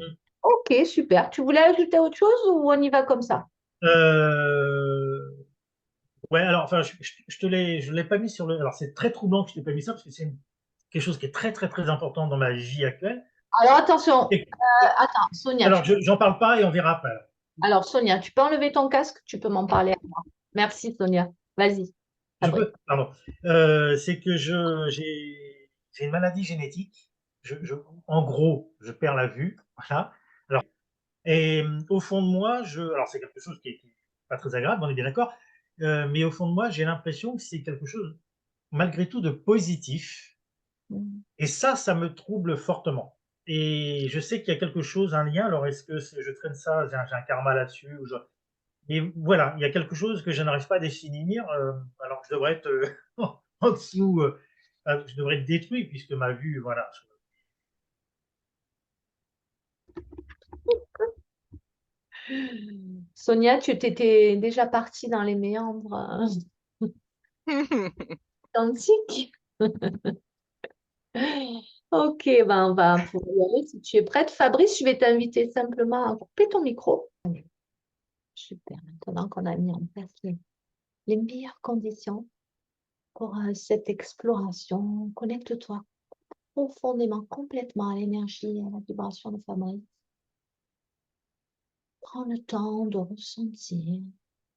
Mm. Ok, super. Tu voulais ajouter autre chose ou on y va comme ça? Euh, ouais, alors, enfin, je l'ai pas mis sur le. Alors, c'est très troublant que je t'ai pas mis ça parce que quelque chose qui est très, très, très important dans ma vie actuelle. Alors attention, Et, et- attends, Sonia, alors, j'en parle pas et on verra après. alors Sonia, tu peux enlever ton casque, tu peux m'en parler à moi. Merci Sonia. Vas-y, Je Fabrice. peux, pardon. C'est que j'ai une maladie génétique. En gros, je perds la vue. Voilà. Alors, et au fond de moi, alors c'est quelque chose qui est pas très agréable, on est bien d'accord. Mais au fond de moi, j'ai l'impression que c'est quelque chose, malgré tout, de positif. Mm. Et ça me trouble fortement. Et je sais qu'il y a quelque chose, un lien. Alors, est-ce que je traîne ça, j'ai un karma là-dessus et voilà, il y a quelque chose que je n'arrive pas à définir, alors que je devrais être en dessous, je devrais être détruit puisque ma vue, voilà. Sonia, tu t'étais déjà partie dans les méandres quantiques. Ok, ben on va pouvoir y aller si tu es prête. Fabrice, je vais t'inviter simplement à couper ton micro. Super, maintenant qu'on a mis en place les meilleures conditions pour cette exploration, connecte-toi profondément, complètement à l'énergie et à la vibration de Fabrice. Prends le temps de ressentir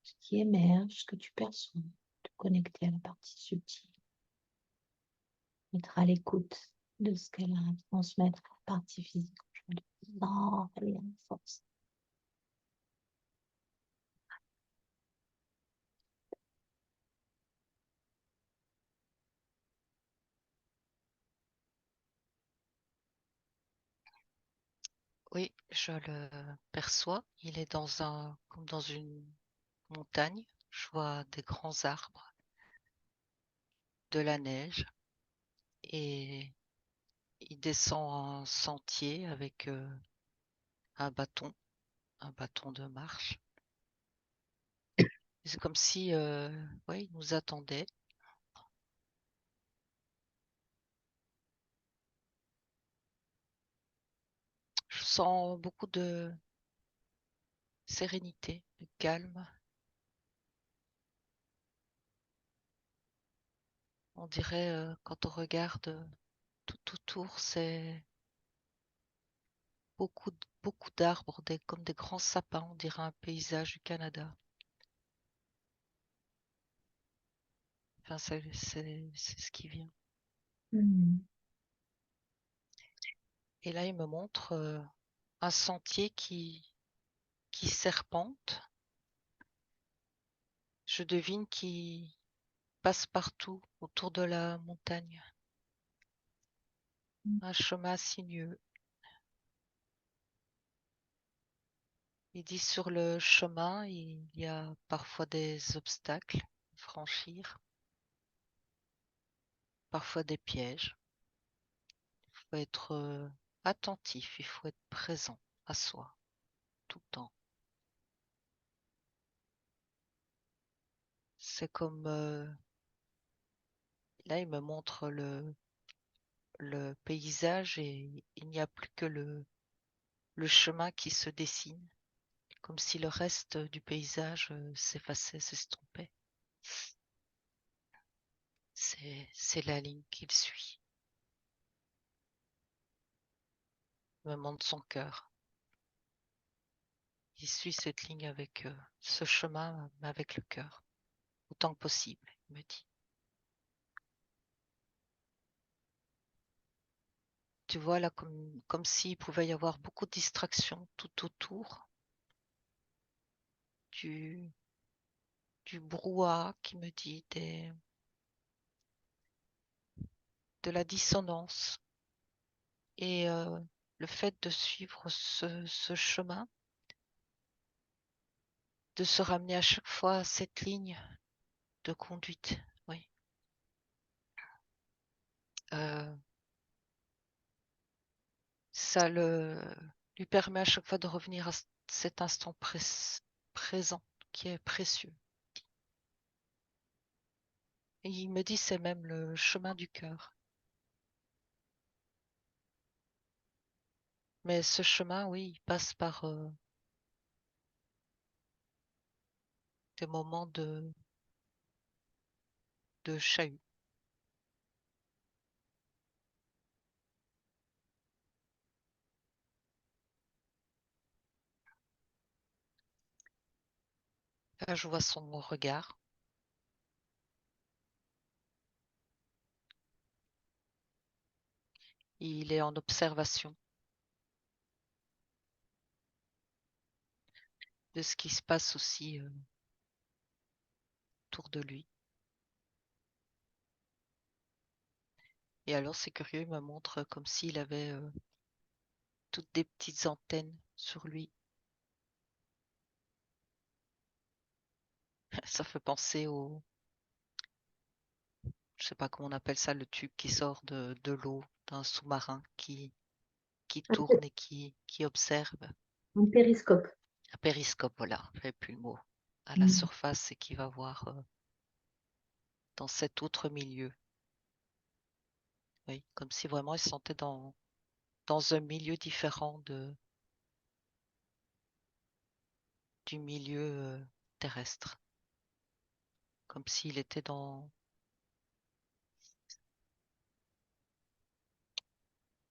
ce qui émerge, ce que tu perçois, de connecter à la partie subtile, être à l'écoute de ce qu'elle a à transmettre à la partie physique aujourd'hui. Non, elle est en force. Oui, je le perçois. Il est comme dans une montagne. Je vois des grands arbres, de la neige, et il descend un sentier avec un bâton, un bâton de marche. C'est comme si, ouais, il nous attendait. Je sens beaucoup de sérénité, de calme. On dirait, quand on regarde tout autour, c'est beaucoup d'arbres, comme des grands sapins. On dirait un paysage du Canada. Enfin, c'est ce qui vient. Hmm. Et là, il me montre un sentier qui serpente. Je devine qu'il passe partout autour de la montagne. Un chemin sinueux. Il dit sur le chemin, il y a parfois des obstacles à franchir, parfois des pièges. Il faut être attentif, il faut être présent à soi tout le temps. C'est comme là, il me montre le paysage et il n'y a plus que le chemin qui se dessine, comme si le reste du paysage s'effaçait, s'estompait. C'est la ligne qu'il suit. Il me montre son cœur. Il suit cette ligne avec ce chemin, mais avec le cœur, autant que possible, il me dit. Tu vois là, comme s'il pouvait y avoir beaucoup de distractions tout autour, du, du brouhaha qui me dit de la dissonance. Et le fait de suivre ce chemin, de se ramener à chaque fois à cette ligne de conduite, oui. Euh, Ça lui permet à chaque fois de revenir à cet instant présent qui est précieux. Et il me dit c'est même le chemin du cœur. Mais ce chemin, oui, il passe par des moments de chahut. Là, je vois son regard. Il est en observation de ce qui se passe aussi autour de lui. Et alors, c'est curieux, il me montre comme s'il avait toutes des petites antennes sur lui. Ça fait penser au, je sais pas comment on appelle ça, le tube qui sort de l'eau d'un sous-marin qui Un, tourne et qui observe. un périscope. Un périscope, voilà, j'avais plus le mot. À la Mm. surface et qui va voir dans cet autre milieu. Oui, comme si vraiment il se sentait dans un milieu différent du milieu terrestre. Comme s'il était dans,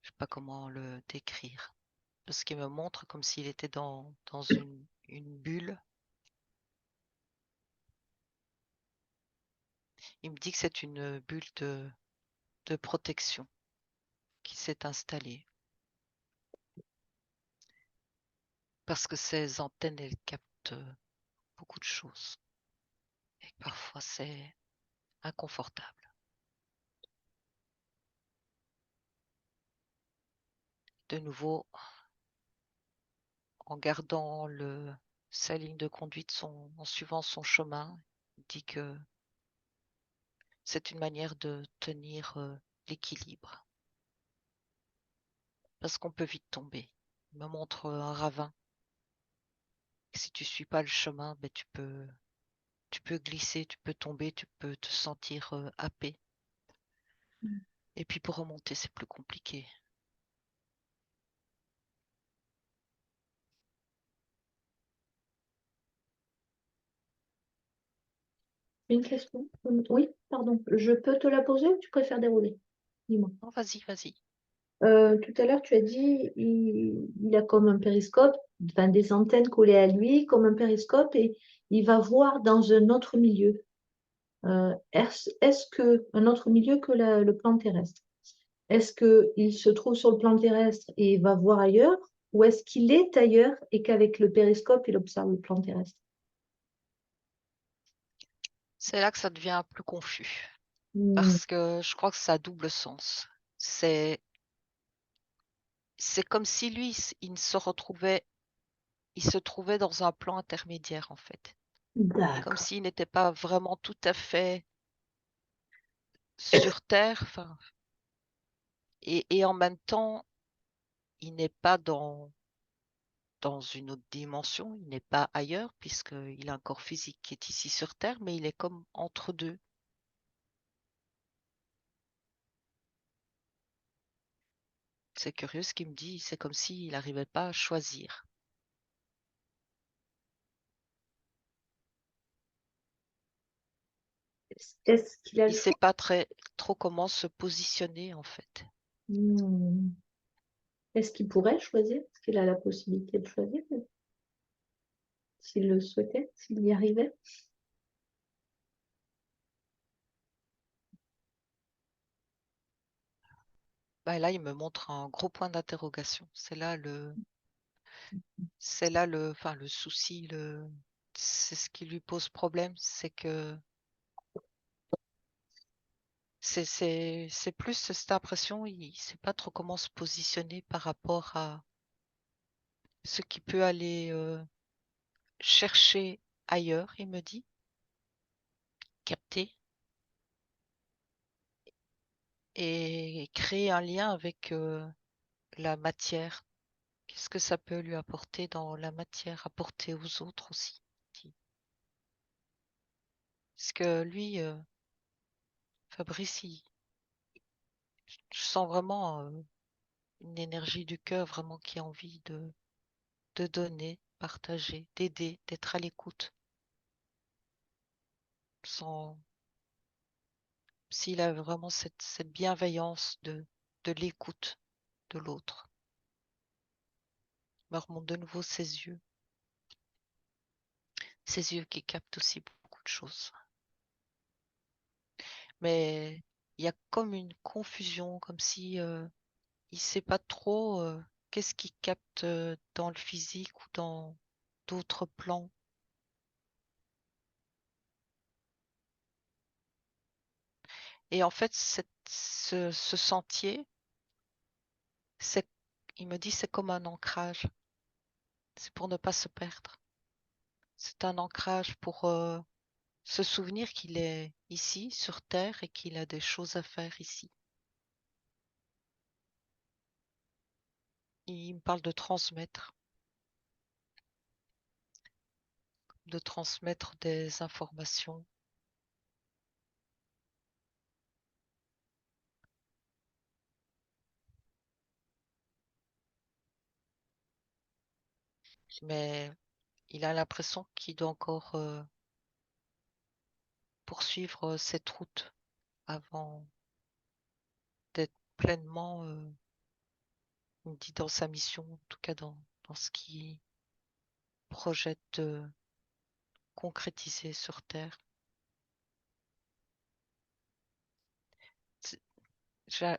je sais pas comment le décrire. Parce qu'il me montre comme s'il était dans une bulle. Il me dit que c'est une bulle de protection qui s'est installée. Parce que ces antennes, elles captent beaucoup de choses. Et parfois, c'est inconfortable. De nouveau, en gardant sa ligne de conduite, en suivant son chemin, il dit que c'est une manière de tenir l'équilibre. Parce qu'on peut vite tomber. Il me montre un ravin. Si tu suis pas le chemin, ben, tu peux glisser, tu peux tomber, tu peux te sentir happé. Et puis pour remonter, c'est plus compliqué. Une question? Oui, pardon. Je peux te la poser ou tu préfères dérouler? Dis-moi. Non, vas-y, vas-y. Tout à l'heure, tu as dit il a comme un périscope, enfin, des antennes collées à lui, comme un périscope, et il va voir dans un autre milieu. Est-ce que un autre milieu que le plan terrestre? Est-ce qu'il se trouve sur le plan terrestre et il va voir ailleurs, ou est-ce qu'il est ailleurs et qu'avec le périscope, il observe le plan terrestre? C'est là que ça devient plus confus. Hmm, Parce que je crois que ça a double sens. C'est comme si lui, il se trouvait dans un plan intermédiaire, en fait. Comme d'accord. s'il n'était pas vraiment tout à fait sur Terre, enfin, et en même temps, il n'est pas dans une autre dimension, il n'est pas ailleurs, puisqu'il a un corps physique qui est ici sur Terre, mais il est comme entre deux. C'est curieux ce qu'il me dit, c'est comme s'il n'arrivait pas à choisir. Est-ce qu'il a Il le ne sait choix? pas trop comment se positionner, en fait. Hmm. Est-ce qu'il pourrait choisir? Est-ce qu'il a la possibilité de choisir s'il le souhaitait, s'il y arrivait? Bah, là, il me montre un gros point d'interrogation. Enfin, le souci, c'est ce qui lui pose problème, c'est que c'est plus cette impression, il ne sait pas trop comment se positionner par rapport à ce qu'il peut aller chercher ailleurs, il me dit, capter et créer un lien avec la matière. Qu'est-ce que ça peut lui apporter dans la matière, apporter aux autres aussi? Parce que lui, Fabrice, je sens vraiment une énergie du cœur vraiment qui a envie de donner, partager, d'aider, d'être à l'écoute. Sans, s'il a vraiment cette bienveillance de l'écoute de l'autre. Me remonte de nouveau ses yeux qui captent aussi beaucoup de choses. Mais il y a comme une confusion, comme si il sait pas trop qu'est-ce qu'il capte dans le physique ou dans d'autres plans. Et en fait, ce sentier, c'est, il me dit, c'est comme un ancrage. C'est pour ne pas se perdre. C'est un ancrage pour se souvenir qu'il est ici, sur Terre, et qu'il a des choses à faire ici. Il me parle de transmettre des informations. Mais il a l'impression qu'il doit encore poursuivre cette route avant d'être pleinement, il me dit, dans sa mission, en tout cas dans ce qu'il projette de concrétiser sur Terre. C'est- j'a-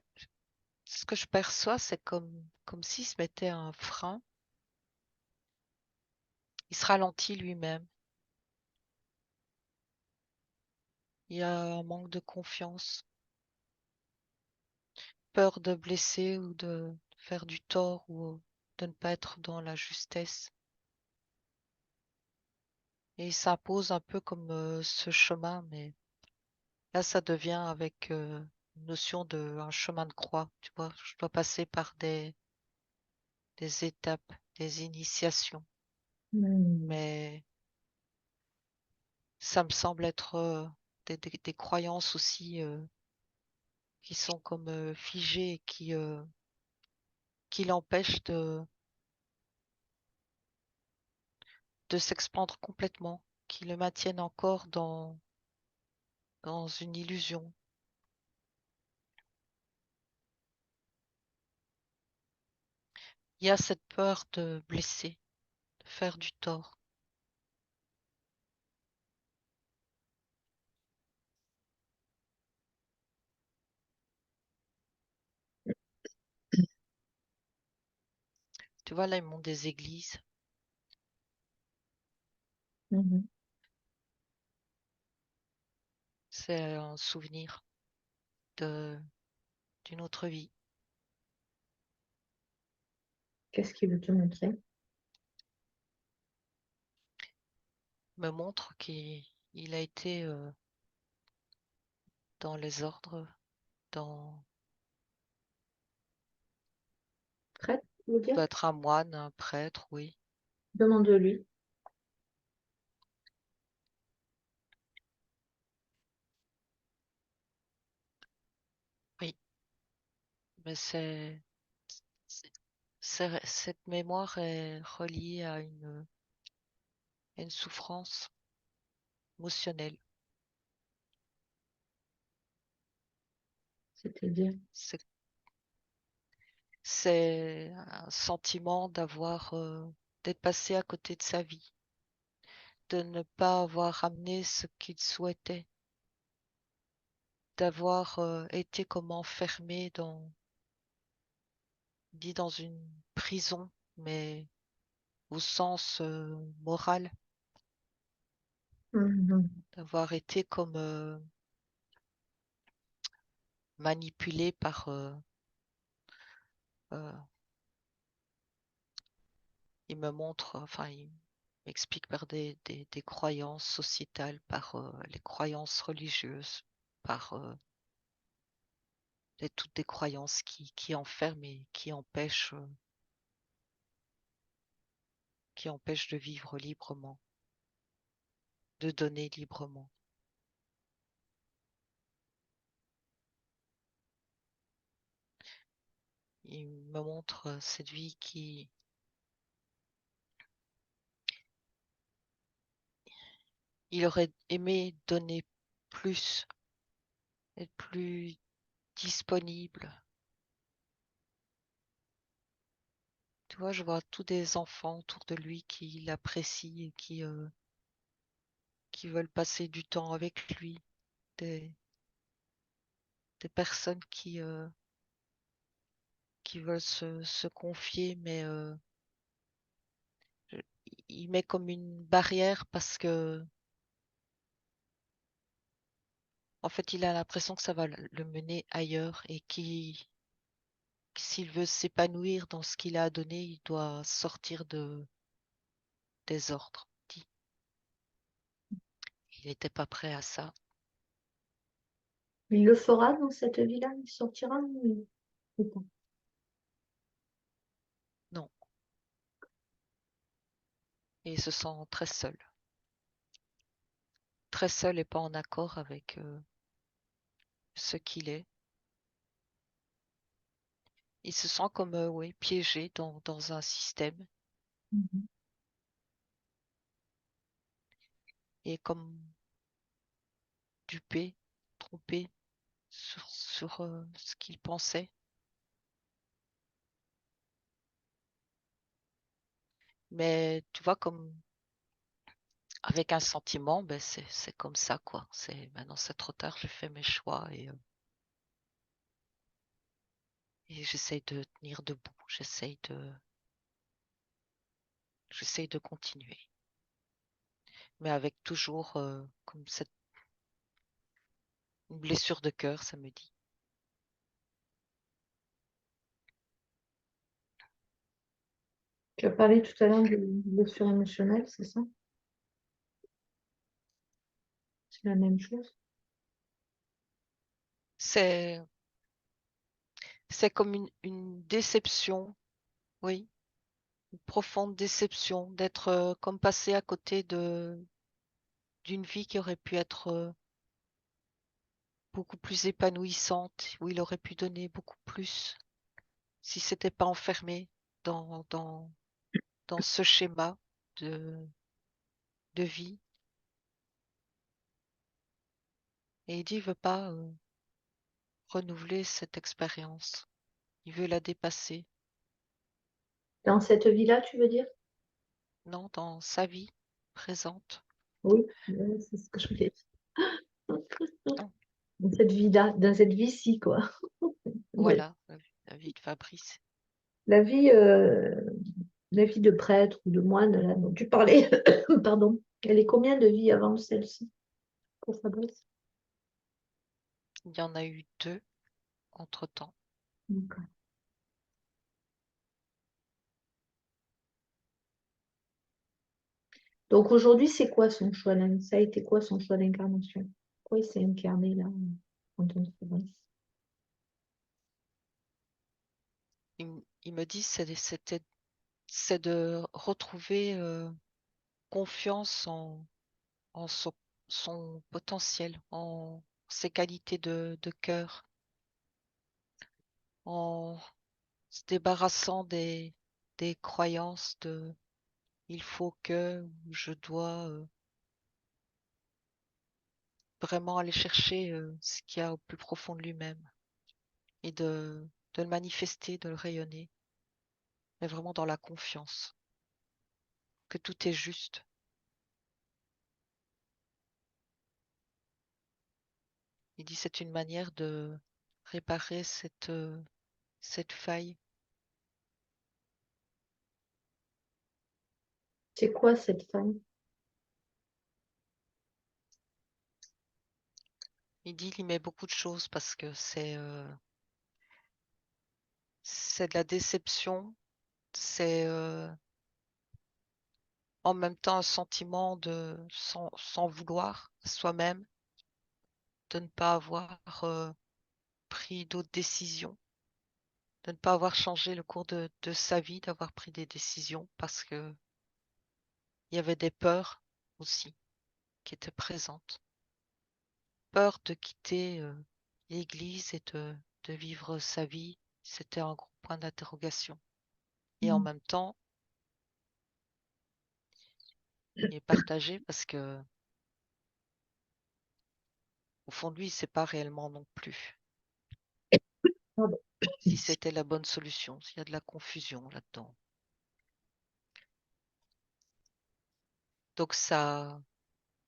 Ce que je perçois, c'est comme s'il se mettait un frein, il se ralentit lui-même. Il y a un manque de confiance, peur de blesser ou de faire du tort ou de ne pas être dans la justesse. Et il s'impose un peu comme ce chemin, mais là, ça devient avec une notion de un chemin de croix. Tu vois, je dois passer par des étapes, des initiations. Mais ça me semble être des croyances aussi qui sont comme figées et qui l'empêchent de s'expandre complètement, qui le maintiennent encore dans une illusion. Il y a cette peur de blesser, de faire du tort. Tu vois, là, ils montent des églises. Mhm. C'est un souvenir de d'une autre vie. Qu'est-ce qu'il veut te montrer? Me montre qu'il a été dans les ordres, dans Prête, vous dire? doit être un moine, un prêtre, oui. Demande-lui. Oui, mais cette mémoire est reliée à une souffrance émotionnelle. C'est-à-dire, C'est c'est un sentiment d'être passé à côté de sa vie, de ne pas avoir amené ce qu'il souhaitait, d'avoir été comme enfermé dans une prison, mais au sens moral, mhm. d'avoir été comme manipulé par, euh, il me montre, enfin, il m'explique par des croyances sociétales, par les croyances religieuses, par toutes des croyances qui enferment et qui empêchent de vivre librement, de donner librement. il me montre cette vie qui... Il aurait aimé donner plus, être plus disponible. Tu vois, je vois tous des enfants autour de lui qui l'apprécient et qui veulent passer du temps avec lui. Des, des personnes qui veulent se confier, mais je- il met comme une barrière parce que, en fait, il a l'impression que ça va le mener ailleurs et s'il veut s'épanouir dans ce qu'il a donné, il doit sortir des ordres. Il n'était pas prêt à ça. Il le fera dans cette vie-là, il sortira ou pas? Non. Et il se sent très seul. Très seul et pas en accord avec ce qu'il est. Il se sent comme oui, piégé dans un système Mhm. et comme dupé, trompé sur ce qu'il pensait. Mais tu vois, comme avec un sentiment, ben c'est comme ça, quoi. C'est maintenant c'est trop tard, j'ai fait mes choix et j'essaye de tenir debout, j'essaye de continuer. Mais avec toujours comme cette une blessure de cœur, ça me dit. Tu as parlé tout à l'heure de blessure émotionnelle, c'est ça? C'est la même chose. C'est c'est comme une déception, oui, une profonde déception d'être comme passé à côté d'une vie qui aurait pu être beaucoup plus épanouissante, où il aurait pu donner beaucoup plus si c'était pas enfermé dans, dans, dans ce schéma de, de vie. Et il dit, il veut pas renouveler cette expérience. Il veut la dépasser. Dans cette vie-là, tu veux dire? Non, dans sa vie présente. Oui, c'est ce que je voulais dire. Non, Dans cette vie-là, dans cette vie-ci, quoi. Ouais. voilà, la vie de Fabrice. La vie, la vie de prêtre ou de moine, là, dont tu parlais, pardon, elle est combien de vies avant celle-ci pour Fabrice? Il y en a eu deux entre-temps. D'accord. Donc aujourd'hui, c'est quoi son choix là? Ça a été quoi son choix d'incarnation? Pourquoi il s'est incarné là en tant que Fabrice? Il me dit c'est de retrouver confiance en son potentiel, en ses qualités de cœur, en se débarrassant des croyances de il faut que, ou je dois vraiment aller chercher ce qu'il y a au plus profond de lui-même et de le manifester, de le rayonner, mais vraiment dans la confiance que tout est juste. Il dit c'est une manière de réparer cette faille. C'est quoi cette femme? Il dit il y met beaucoup de choses parce que c'est de la déception, c'est en même temps un sentiment de sans vouloir à soi-même, de ne pas avoir pris d'autres décisions, de ne pas avoir changé le cours de sa vie, d'avoir pris des décisions parce que il y avait des peurs aussi qui étaient présentes. Peur de quitter l'Église et de vivre sa vie C'était un gros point d'interrogation. Et en même temps, il est partagé parce que au fond de lui, il sait pas réellement non plus Pardon. si c'était la bonne solution, s'il y a de la confusion là-dedans. Donc ça,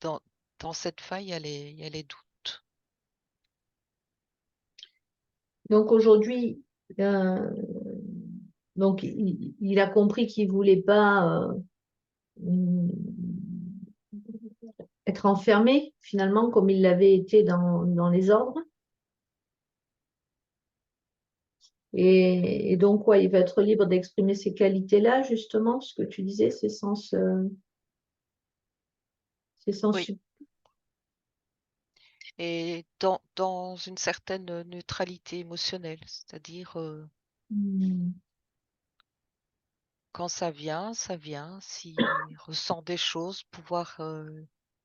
dans, dans cette faille, il y a les doutes. Donc aujourd'hui, euh, donc il a compris qu'il voulait pas hum, être enfermé finalement comme il l'avait été dans les ordres. Et donc, ouais, il va être libre d'exprimer ces qualités-là, justement, ce que tu disais, ces sens. Oui, et dans une certaine neutralité émotionnelle, c'est-à-dire Hmm. quand ça vient, ça vient. S'il ressent des choses, pouvoir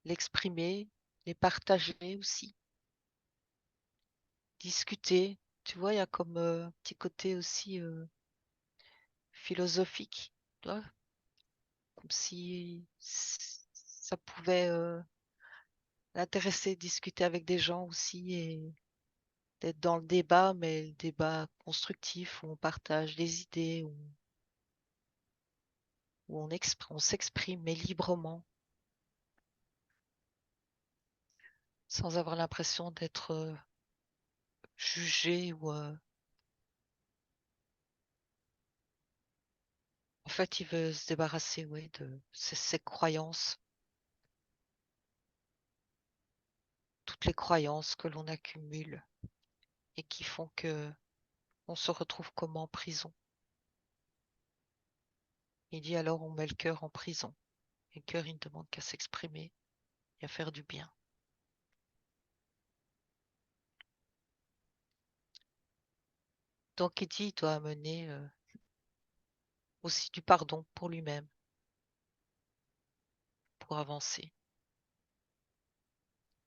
l'exprimer, les partager aussi, discuter. Tu vois, il y a comme un petit côté aussi philosophique, tu vois, comme si ça pouvait l'intéresser, discuter avec des gens aussi et d'être dans le débat, mais le débat constructif où on partage des idées, où on s'exprime, mais librement, sans avoir l'impression d'être jugé ou en fait, il veut se débarrasser, oui, de ses croyances, toutes les croyances que l'on accumule et qui font que on se retrouve comme en prison. Il dit alors on met le cœur en prison. Et le cœur, il ne demande qu'à s'exprimer et à faire du bien. Donc il dit il doit amener aussi du pardon pour lui-même, pour avancer.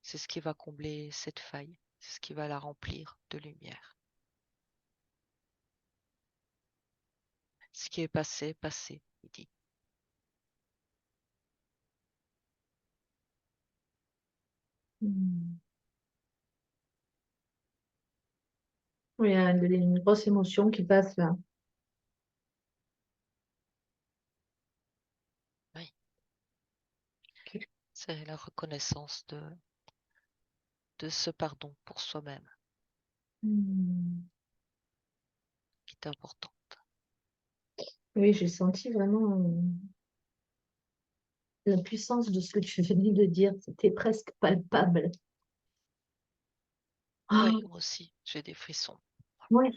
C'est ce qui va combler cette faille, c'est ce qui va la remplir de lumière. Ce qui est passé, passé, il dit. Hmm. Oui, il y a une grosse émotion qui passe là. Oui, Ok. c'est la reconnaissance de ce pardon pour soi-même Hmm. qui est important. Oui, j'ai senti vraiment la puissance de ce que tu venais de dire. C'était presque palpable. Ah, Oui, moi aussi, j'ai des frissons. ouais.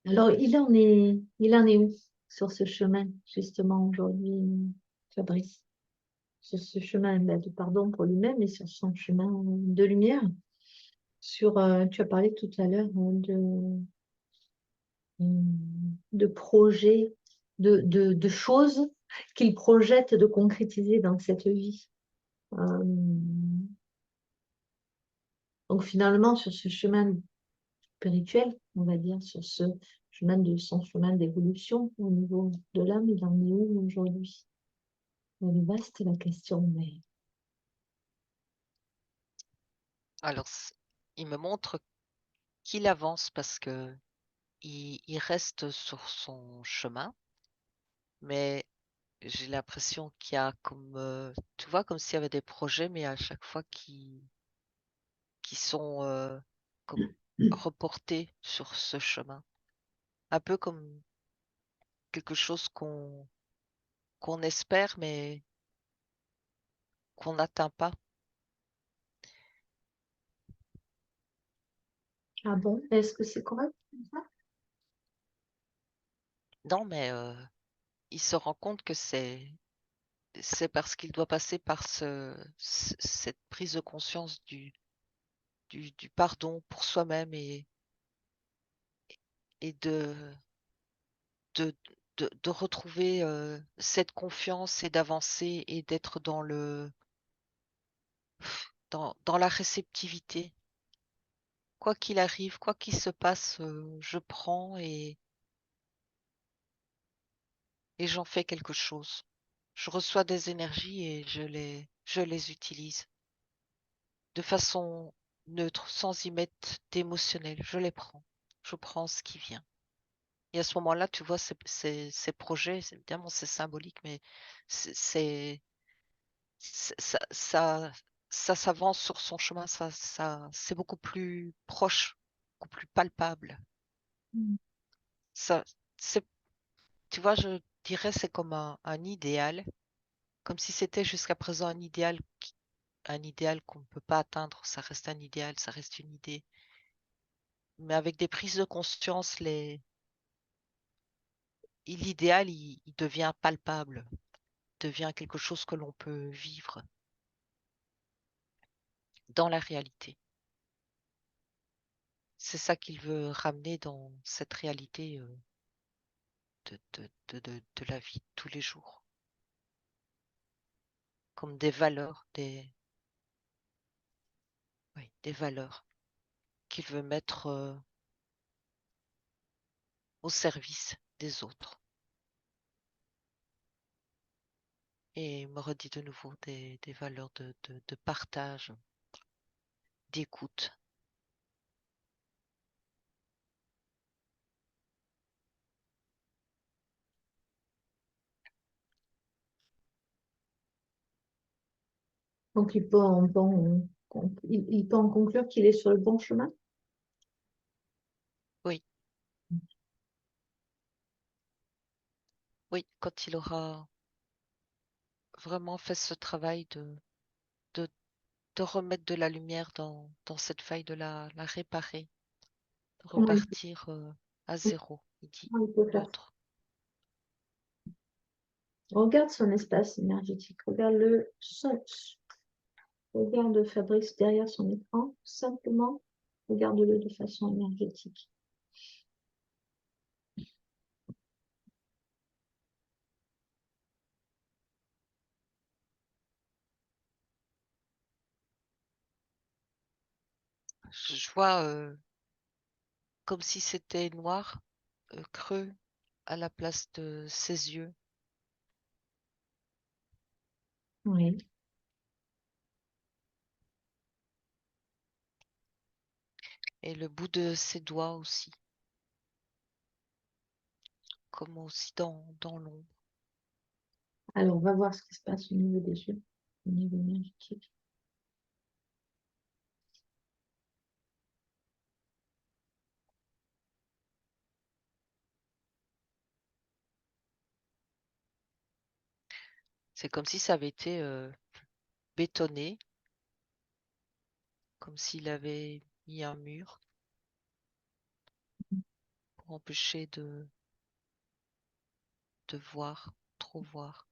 Alors, il en est où sur ce chemin, justement, aujourd'hui, Fabrice? Sur ce chemin bah, de pardon pour lui-même et sur son chemin de lumière. Tu as parlé tout à l'heure de projets, de choses qu'il projette de concrétiser dans cette vie. Euh, donc finalement, sur ce chemin spirituel, on va dire, sur ce chemin de son chemin d'évolution au niveau de l'âme, il en est où aujourd'hui? Elle est vaste la question, mais Alors, il me montre qu'il avance parce que il reste sur son chemin, mais j'ai l'impression qu'il y a comme, tu vois, comme s'il y avait des projets, mais à chaque fois qui sont comme reportés sur ce chemin. Un peu comme quelque chose qu'on espère, mais qu'on n'atteint pas. ah bon, est-ce que c'est correct? Non, mais il se rend compte que c'est parce qu'il doit passer par cette prise de conscience du pardon pour soi-même et de, de retrouver cette confiance et d'avancer et d'être dans la réceptivité. quoi qu'il arrive, quoi qu'il se passe, je prends et j'en fais quelque chose. Je reçois des énergies et je les utilise de façon neutre, sans y mettre d'émotionnel. Je les prends. Je prends ce qui vient. Et à ce moment-là, tu vois, ces projets, évidemment, c'est symbolique, mais c'est ça, ça s'avance sur son chemin, c'est beaucoup plus proche, beaucoup plus palpable. Mm. Ça, c'est, tu vois, je dirais c'est comme un idéal, comme si c'était jusqu'à présent un idéal qu'on ne peut pas atteindre. Ça reste un idéal, ça reste une idée. Mais avec des prises de conscience, l'idéal, il devient palpable, devient quelque chose que l'on peut vivre dans la réalité. C'est ça qu'il veut ramener dans cette réalité de la vie de tous les jours, comme des valeurs, des valeurs qu'il veut mettre au service des autres. Et il me redit de nouveau des valeurs de partage, d'écoute. Donc, il peut en conclure qu'il est sur le bon chemin. Oui, oui, quand il aura vraiment fait ce travail de, de remettre de la lumière dans cette faille, de la réparer, de Comment repartir à zéro, il dit, il peut faire ça? neutre. Regarde son espace énergétique. Regarde Fabrice derrière son écran. Simplement, regarde-le de façon énergétique. Je vois comme si c'était noir, creux à la place de ses yeux. Oui. Et le bout de ses doigts aussi, comme aussi dans l'ombre. Alors, on va voir ce qui se passe au niveau des yeux, au niveau énergétique. C'est comme si ça avait été bétonné, comme s'il avait mis un mur pour empêcher de voir, trop voir.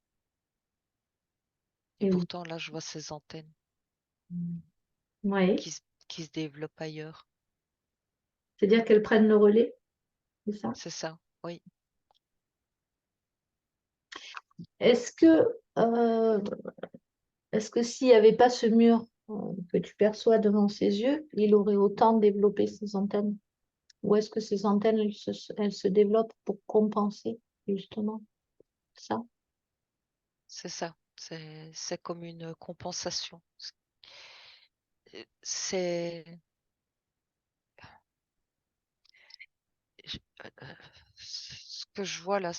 Et Et pourtant, là, je vois ces antennes oui, qui, qui se développent ailleurs. c'est-à-dire qu'elles prennent le relais, c'est ça? C'est ça, oui. Est-ce que, euh, est-ce que s'il n'y avait pas ce mur que tu perçois devant ses yeux, il aurait autant développé ses antennes? Ou est-ce que ces antennes, elles se développent pour compenser justement ça? C'est ça. C'est comme une compensation. C'est je- ce que je vois là,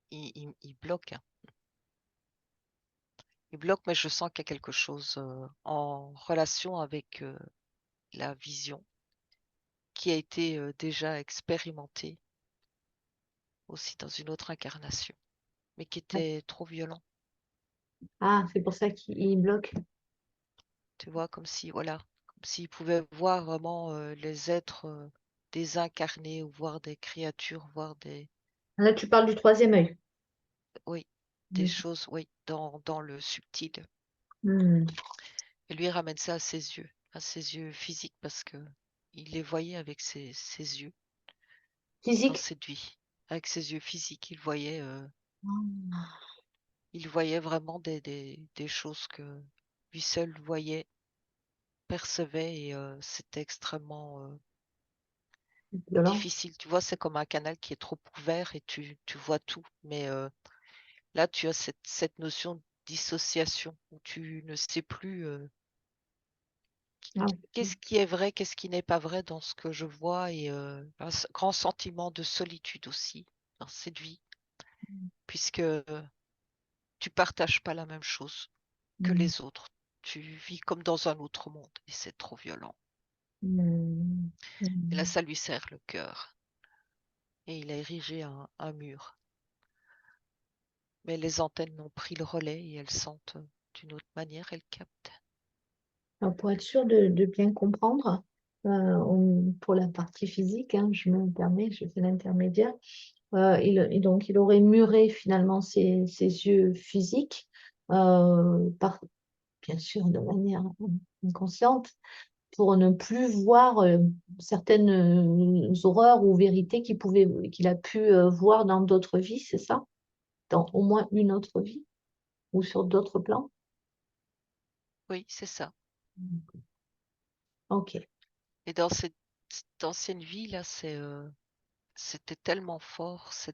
il, il bloque, hein. Il bloque, mais je sens qu'il y a quelque chose en relation avec la vision qui a été déjà expérimentée aussi dans une autre incarnation, mais qui était trop violent. Ah, c'est pour ça qu'il bloque. Tu vois, comme si, voilà, comme s'il pouvait voir vraiment les êtres désincarnés ou voir des créatures, voir Là, tu parles du troisième œil. oui, des choses, oui, dans le subtil. Hmm. Et lui ramène ça à ses yeux physiques, parce que il les voyait avec ses yeux dans Physique. cette vie. Avec ses yeux physiques, Ah. il voyait vraiment des choses lui seul voyait, percevait et c'était extrêmement Violent. difficile. Tu vois, c'est comme un canal qui est trop ouvert et tu vois tout. Mais là, tu as cette notion de dissociation où tu ne sais plus Ah, qu'est-ce qui est vrai, qu'est-ce qui n'est pas vrai dans ce que je vois et grand sentiment de solitude aussi dans cette vie, puisque tu partages pas la même chose que mm, les autres. Tu vis comme dans un autre monde et c'est trop violent. mm, Et là, mm. ça lui serre le cœur et il a érigé un mur. Mais les antennes ont pris le relais et elles sentent d'une autre manière, elles captent. Alors, pour être sûr de bien comprendre, pour la partie physique, hein, je me permets, je fais l'intermédiaire. Et donc, il aurait muré finalement ses yeux physiques, bien sûr de manière inconsciente, pour ne plus voir certaines horreurs ou vérités qu'il a pu voir dans d'autres vies, c'est ça? Dans au moins une autre vie ou sur d'autres plans? Oui, c'est ça. Ok. Et dans cette ancienne vie là, c'était tellement fort ce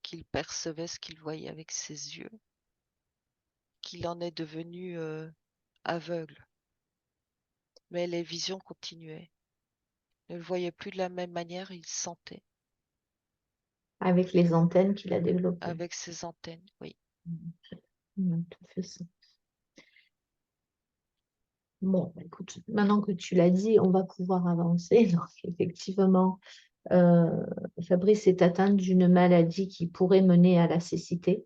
qu'il percevait, ce qu'il voyait avec ses yeux, qu'il en est devenu aveugle. Mais les visions continuaient. Il ne le voyait plus de la même manière, il sentait Avec les antennes qu'il a développées. avec ses antennes. Oui. Tout fait ça. Bon, bah, écoute, maintenant que tu l'as dit, on va pouvoir avancer. Donc, effectivement, euh, Fabrice est atteint d'une maladie qui pourrait mener à la cécité.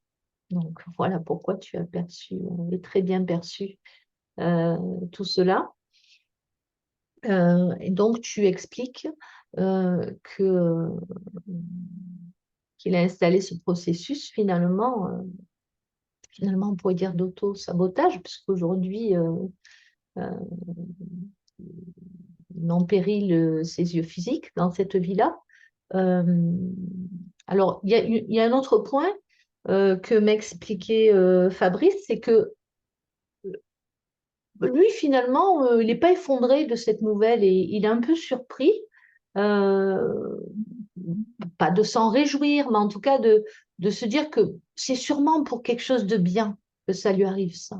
Donc, voilà pourquoi tu as perçu, et très bien perçu euh, tout cela. Et donc, tu expliques qu'il a installé ce processus finalement, on pourrait dire d'auto-sabotage, puisqu'aujourd'hui, euh, il en péril ses yeux physiques dans cette vie-là. Euh, alors, il y a un autre point que m'expliquait Fabrice, c'est que lui, finalement, il n'est pas effondré de cette nouvelle et il est un peu surpris, euh, pas de s'en réjouir, mais en tout cas de se dire que c'est sûrement pour quelque chose de bien que ça lui arrive, ça.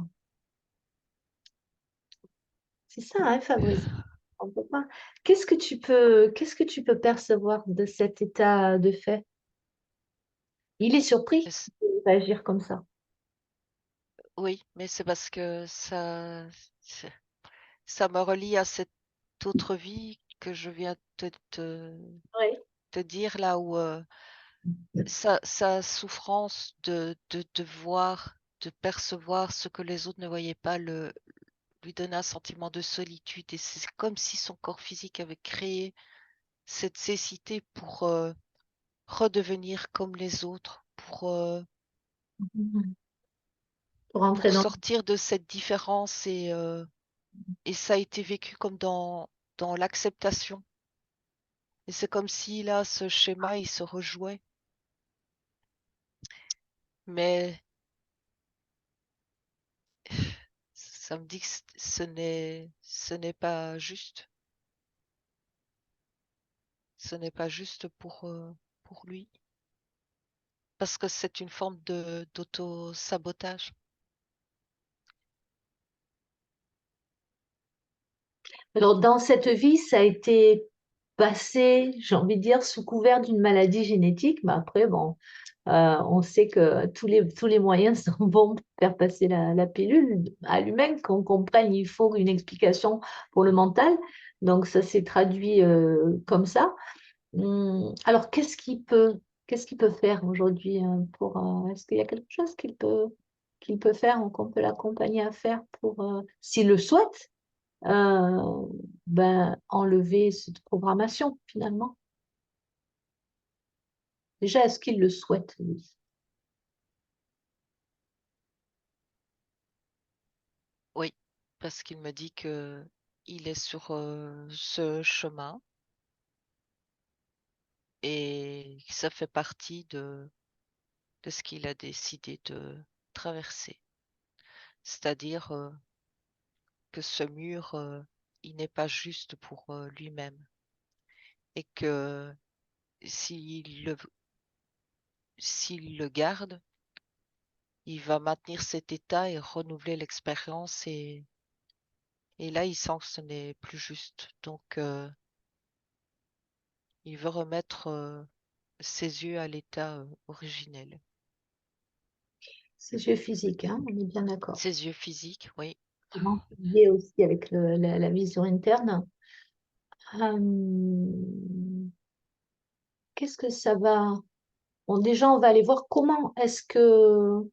C'est ça, hein, Fabrice? On peut pas. Qu'est-ce que tu peux percevoir de cet état de fait? Il est surpris Mais de réagir comme ça. oui, mais c'est parce que ça me relie à cette autre vie que je viens Oui. te dire là où sa souffrance de voir, de percevoir ce que les autres ne voyaient pas, lui donnait un sentiment de solitude. Et c'est comme si son corps physique avait créé cette cécité pour redevenir comme les autres, Pour rentrer pour dans. sortir de cette différence. Et ça a été vécu comme dans l'acceptation. Et c'est comme si là, ce schéma, il se rejouait. Mais ça me dit que ce n'est pas juste. Ce n'est pas juste pour lui. Parce que c'est une forme d'auto-sabotage. Alors, dans cette vie, ça a été passé, j'ai envie de dire, sous couvert d'une maladie génétique. Mais après, bon, on sait que tous les moyens sont bons pour faire passer la pilule à l'humain, qu'on comprenne, il faut une explication pour le mental. Donc, ça s'est traduit comme ça. Alors, qu'est-ce qu'il peut faire aujourd'hui est-ce qu'il y a quelque chose qu'il peut faire ou qu'on peut l'accompagner à faire pour, s'il le souhaite, enlever cette programmation finalement? Déjà, est-ce qu'il le souhaite, lui? Oui, parce qu'il me dit que il est sur ce chemin et que ça fait partie de ce qu'il a décidé de traverser. c'est-à-dire que ce mur, il n'est pas juste pour lui-même et que s'il le, s'il le garde, il va maintenir cet état et renouveler l'expérience et là, il sent que ce n'est plus juste. Donc, il veut remettre ses yeux à l'état originel. C'est jeu physique, hein, on est bien d'accord. Ses yeux physiques, oui. Vraiment lié aussi avec la vision interne. Hum, Qu'est-ce que ça va? Bon, déjà, on va aller voir comment est-ce que,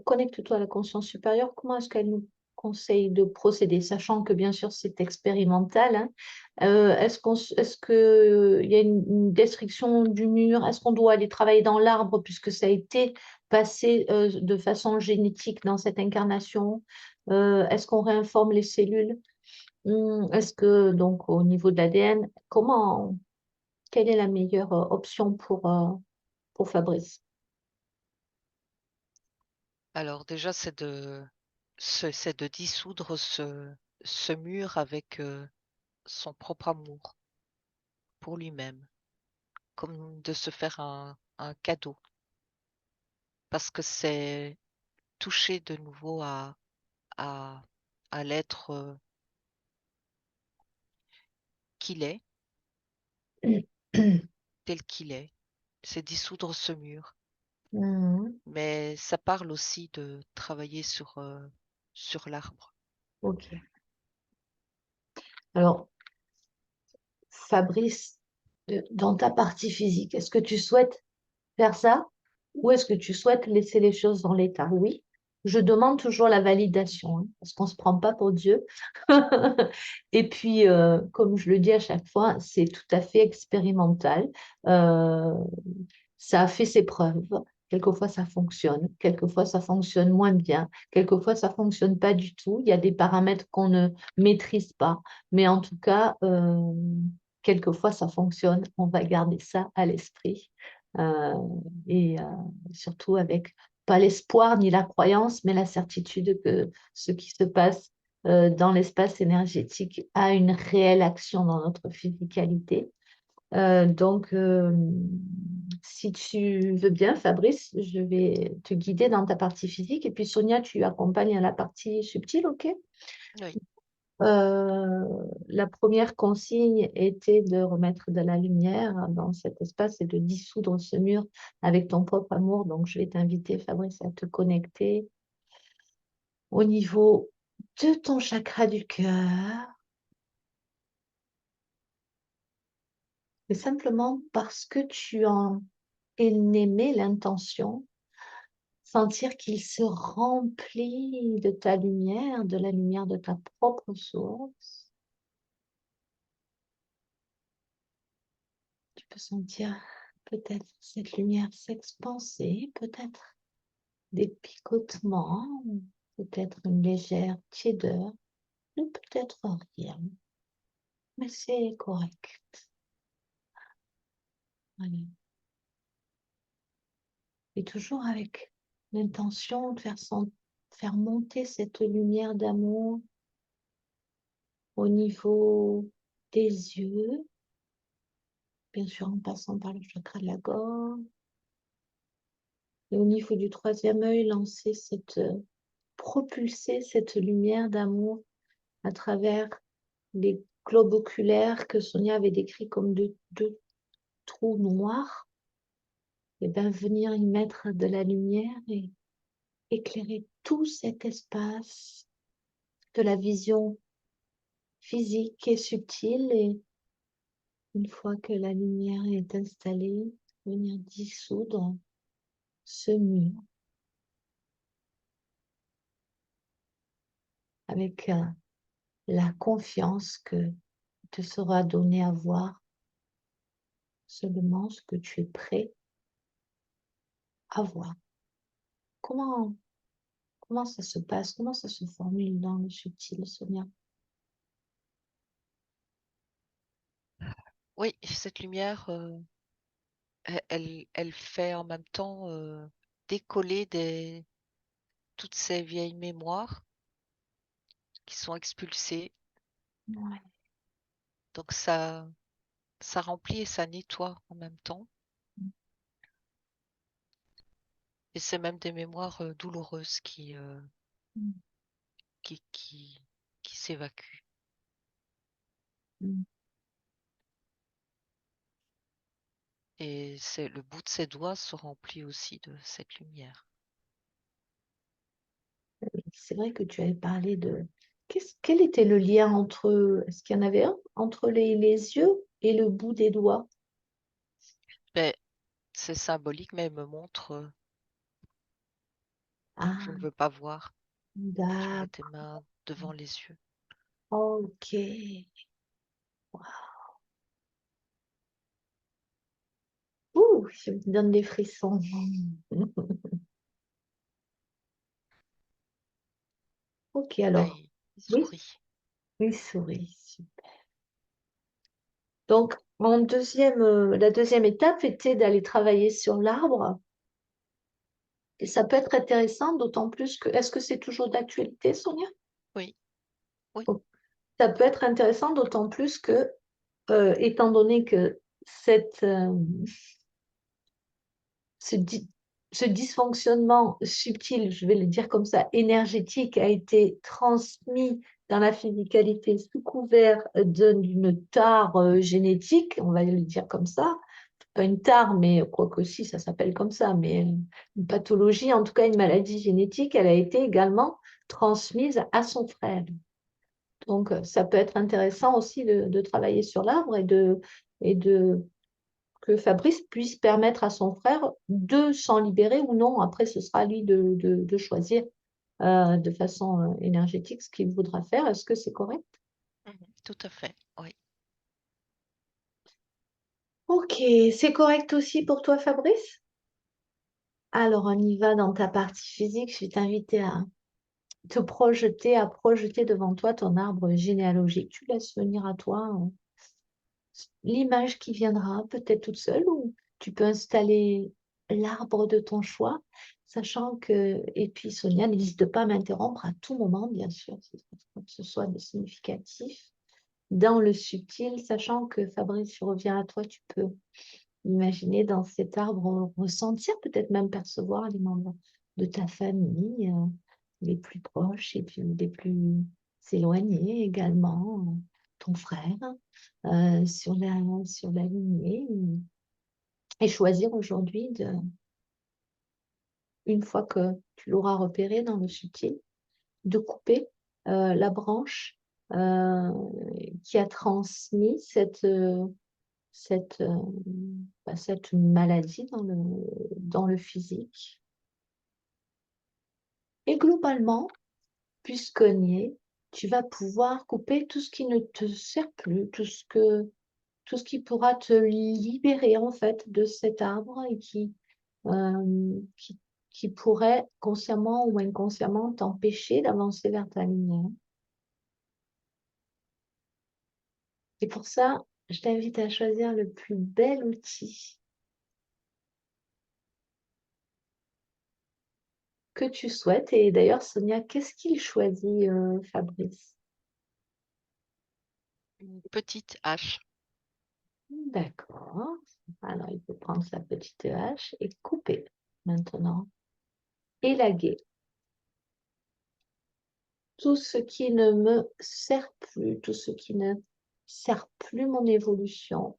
connecte-toi à la conscience supérieure, comment est-ce qu'elle nous conseille de procéder, sachant que bien sûr c'est expérimental, hein. Est-ce que il y a une destruction du mur? Est-ce qu'on doit aller travailler dans l'arbre puisque ça a été passé de façon génétique dans cette incarnation? Est-ce qu'on réinforme les cellules? Est-ce que donc au niveau de l'ADN, quelle est la meilleure option pour Fabrice? Alors déjà, c'est de dissoudre ce mur avec son propre amour pour lui-même, comme de se faire un cadeau, parce que c'est toucher de nouveau à, à l'être qu'il est, tel qu'il est. C'est dissoudre ce mur. Mhm. Mais ça parle aussi de travailler sur l'arbre. Ok. Alors, Fabrice, dans ta partie physique, est-ce que tu souhaites faire ça ou est-ce que tu souhaites laisser les choses dans l'état? Oui, je demande toujours la validation, hein, parce qu'on ne se prend pas pour Dieu. Et puis, comme je le dis à chaque fois, c'est tout à fait expérimental. Euh, Ça a fait ses preuves. Quelquefois, ça fonctionne. Quelquefois, ça fonctionne moins bien. Quelquefois, ça fonctionne pas du tout. Il y a des paramètres qu'on ne maîtrise pas. Mais en tout cas, quelquefois, ça fonctionne. On va garder ça à l'esprit. Euh, et surtout avec pas l'espoir ni la croyance, mais la certitude que ce qui se passe dans l'espace énergétique a une réelle action dans notre physicalité. Donc, si tu veux bien, Fabrice, je vais te guider dans ta partie physique et puis Sonia, tu accompagnes à la partie subtile, ok? Oui, La première consigne était de remettre de la lumière dans cet espace et de dissoudre ce mur avec ton propre amour. Donc, je vais t'inviter, Fabrice, à te connecter au niveau de ton chakra du cœur. Et simplement parce que tu en aimé l'intention, sentir qu'il se remplit de ta lumière, de la lumière de ta propre source. Tu peux sentir peut-être cette lumière s'expanser, peut-être des picotements, peut-être une légère tiédeur, ou peut-être rien, mais c'est correct. Allez. Et toujours avec l'intention de faire monter cette lumière d'amour au niveau des yeux, bien sûr en passant par le chakra de la gorge. Et au niveau du troisième œil, propulser cette lumière d'amour à travers les globes oculaires que Sonia avait décrits comme deux trous noirs. Et bien venir y mettre de la lumière et éclairer tout cet espace de la vision physique et subtile. Et une fois que la lumière est installée, venir dissoudre ce mur avec la confiance que te sera donnée à voir seulement ce que tu es prêt à voir. Comment, comment ça se passe? Comment ça se formule dans le subtil, Sonia? oui, cette lumière, elle fait en même temps décoller toutes ces vieilles mémoires qui sont expulsées. Ouais. Donc ça remplit et ça nettoie en même temps. Et c'est même des mémoires douloureuses Mm. qui, qui, qui s'évacuent. Mm. Et c'est le bout de ses doigts se remplit aussi de cette lumière. C'est vrai que tu avais parlé de... Quel était le lien entre... Est-ce qu'il y en avait un entre les yeux et le bout des doigts? Ben, c'est symbolique, mais elle me montre, je ne Ah, veux pas voir. Je mets tes d'accord. mains devant les yeux. Ok. Ouh, ça me donne des frissons. Ok, Ah, alors. il Oui, sourit. oui, souris. Super. Donc, la deuxième étape était d'aller travailler sur l'arbre. Et ça peut être intéressant, d'autant plus que... Est-ce que c'est toujours d'actualité, Sonia? Oui, oui. Oh. Ça peut être intéressant, d'autant plus que, étant donné que ce, di- ce dysfonctionnement subtil, je vais le dire comme ça, énergétique, a été transmis dans la physicalité sous couvert d'une tare génétique, on va le dire comme ça, pas une tare, mais quoi que si, ça s'appelle comme ça, mais une pathologie, en tout cas une maladie génétique, elle a été également transmise à son frère. Donc, ça peut être intéressant aussi de travailler sur l'arbre et que Fabrice puisse permettre à son frère de s'en libérer ou non. Après, ce sera à lui de choisir de façon énergétique ce qu'il voudra faire. Est-ce que c'est correct? Tout à fait. Oui. Ok, c'est correct aussi pour toi, Fabrice? Alors, on y va dans ta partie physique. Je vais t'inviter à à projeter devant toi ton arbre généalogique. Tu laisses venir à toi l'image qui viendra, peut-être toute seule, ou tu peux installer l'arbre de ton choix, sachant que, et puis Sonia, n'hésite pas à m'interrompre à tout moment, bien sûr, si que ce soit de significatif, dans le subtil, sachant que Fabrice, je reviens à toi, tu peux imaginer dans cet arbre, ressentir, peut-être même percevoir les membres de ta famille, les plus proches et puis les plus éloignés également, ton frère, sur la lignée, et choisir aujourd'hui, une fois que tu l'auras repéré dans le subtil, de couper la branche euh, qui a transmis cette, euh, cette maladie dans le physique. Et globalement, puisque nier, tu vas pouvoir couper tout ce qui ne te sert plus, tout ce qui pourra te libérer en fait de cet arbre et qui pourrait consciemment ou inconsciemment t'empêcher d'avancer vers ta lumière. Et pour ça, je t'invite à choisir le plus bel outil que tu souhaites. Et d'ailleurs, Sonia, qu'est-ce qu'il choisit, Fabrice? Une petite hache. D'accord. Alors, il peut prendre sa petite hache et couper maintenant. Élaguer tout ce qui ne me sert plus, tout ce qui ne sert plus mon évolution.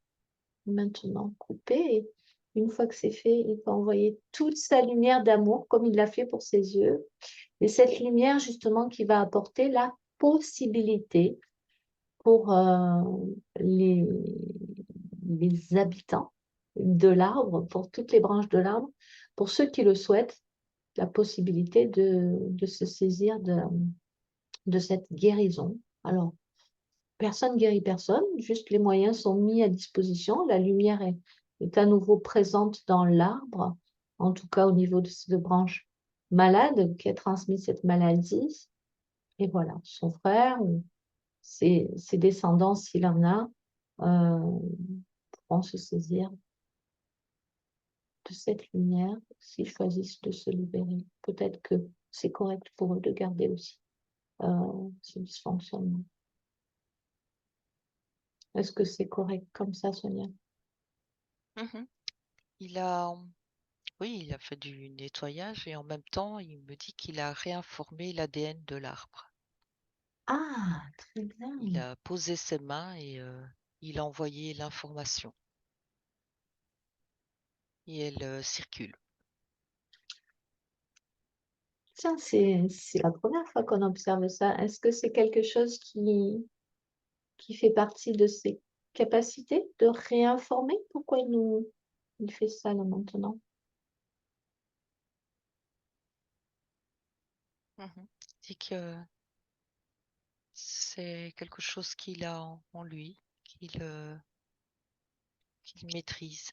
Maintenant, couper. Et une fois que c'est fait, il peut envoyer toute sa lumière d'amour, comme il l'a fait pour ses yeux. Et cette lumière, justement, qui va apporter la possibilité pour les habitants de l'arbre, pour toutes les branches de l'arbre, pour ceux qui le souhaitent, la possibilité de se saisir de cette guérison. Alors, personne guérit personne, juste les moyens sont mis à disposition. La lumière est à nouveau présente dans l'arbre, en tout cas au niveau de cette branche malade qui a transmis cette maladie. Et voilà, son frère, ou ses descendants, s'il en a, euh, pourront se saisir de cette lumière s'ils choisissent de se libérer. Peut-être que c'est correct pour eux de garder aussi ce dysfonctionnement? Est-ce que c'est correct comme ça, Sonia? Mhm. Il a, oui, il a fait du nettoyage et en même temps, il me dit qu'il a réinformé l'ADN de l'arbre. Ah, très bien. Il a posé ses mains et il a envoyé l'information. Et elle circule. Tiens, c'est la première fois qu'on observe ça. Est-ce que c'est quelque chose qui fait partie de ses capacités de réinformer? Pourquoi il fait ça là maintenant? Mhm. Il dit que c'est quelque chose qu'il a en lui, qu'il maîtrise.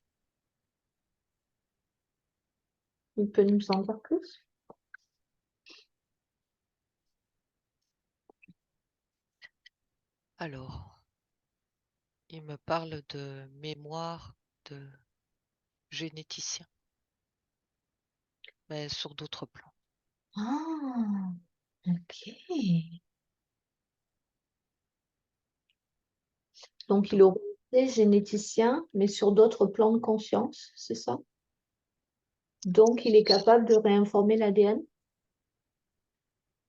Il peut nous en dire plus? Alors, il me parle de mémoire de généticien, mais sur d'autres plans. Ah, ok. Donc, il Donc, aurait été généticien, mais sur d'autres plans de conscience, c'est ça? Donc, il est capable de réinformer l'ADN?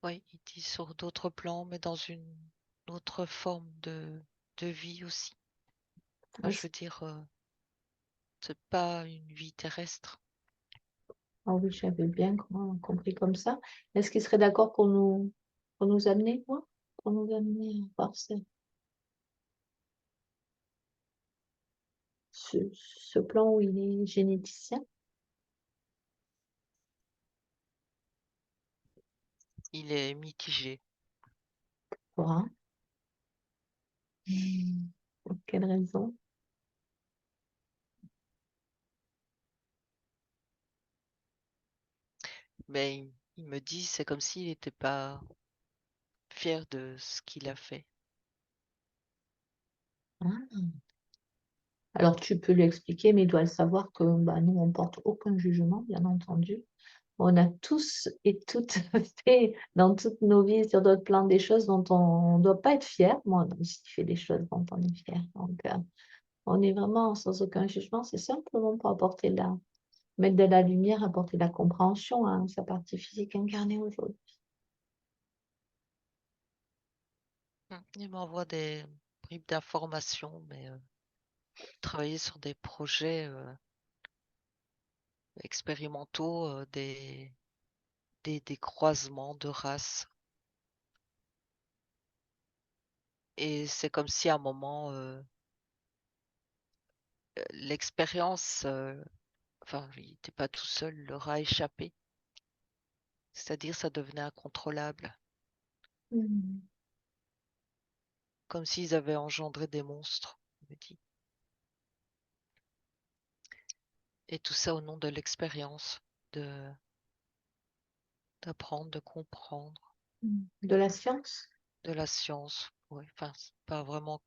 oui, il dit sur d'autres plans, mais dans une autre forme de vie aussi. Enfin, je veux dire, c'est pas une vie terrestre. Ah oui, j'avais bien compris comme ça. Est-ce qu'il serait d'accord pour nous amener, quoi? Pour nous amener voir ce plan où il est généticien? Il est mitigé. Pourra. Pour quelle raison? Mais il me dit, c'est comme s'il n'était pas fier de ce qu'il a fait. Ah. Alors, tu peux lui expliquer, mais il doit le savoir que bah, nous, on porte aucun jugement, bien entendu. On a tous et toutes fait dans toutes nos vies sur d'autres plans des choses dont on ne doit pas être fier. Moi, aussi, je fais des choses dont on est fier. Donc, on est vraiment sans aucun jugement. C'est simplement pour mettre de la lumière, apporter de la compréhension à sa partie physique incarnée aujourd'hui. Il m'envoie des bribes d'informations, mais travailler sur des projets expérimentaux, des croisements de races. Et c'est comme si à un moment, l'expérience, enfin, il n'était pas tout seul, leur a échappé. C'est-à-dire, ça devenait incontrôlable, Mm. comme s'ils avaient engendré des monstres, il me dit. Et tout ça au nom de l'expérience, de d'apprendre, de comprendre, De la science? de la science. Ouais, enfin, c'est pas vraiment